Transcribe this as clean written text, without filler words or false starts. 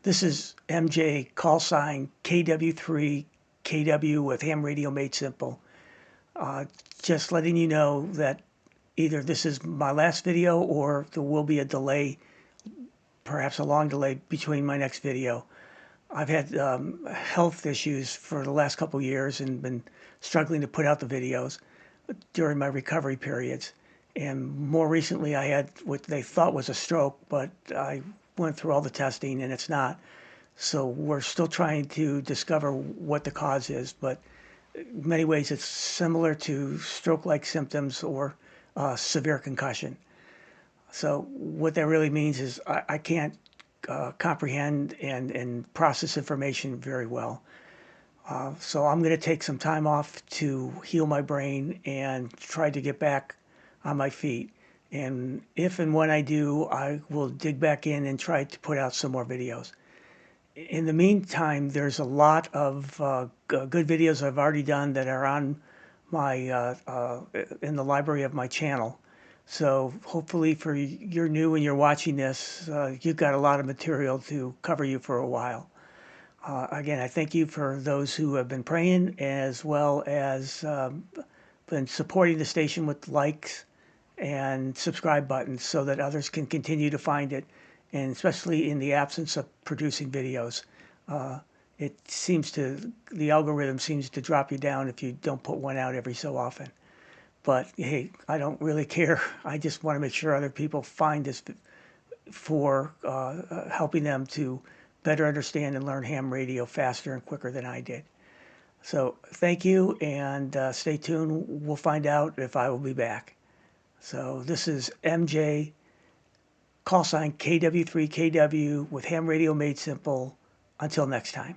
This is MJ, call sign KW3KW with Ham Radio Made Simple. Just letting you know that either this is my last video or there will be a delay, perhaps a long delay between my next video. I've had health issues for the last couple years and been struggling to put out the videos during my recovery periods. And more recently, I had what they thought was a stroke, but I went through all the testing and it's not. So we're still trying to discover what the cause is, but in many ways it's similar to stroke-like symptoms or severe concussion. So what that really means is I can't comprehend and process information very well. So I'm going to take some time off to heal my brain and try to get back on my feet. And if and when I do, I will dig back in and try to put out some more videos. In the meantime, there's a lot of good videos I've already done that are on my in the library of my channel. So hopefully for you're new and you're watching this, you've got a lot of material to cover you for a while. Again, I thank you for those who have been praying as well as been supporting the station with likes and subscribe buttons so that others can continue to find it, and especially in the absence of producing videos. The algorithm seems to drop you down if you don't put one out every so often. But hey, I don't really care. I just want to make sure other people find this for helping them to better understand and learn ham radio faster and quicker than I did. So thank you, and stay tuned. We'll find out if I will be back. So this is MJ, call sign KW3KW with Ham Radio Made Simple. Until next time.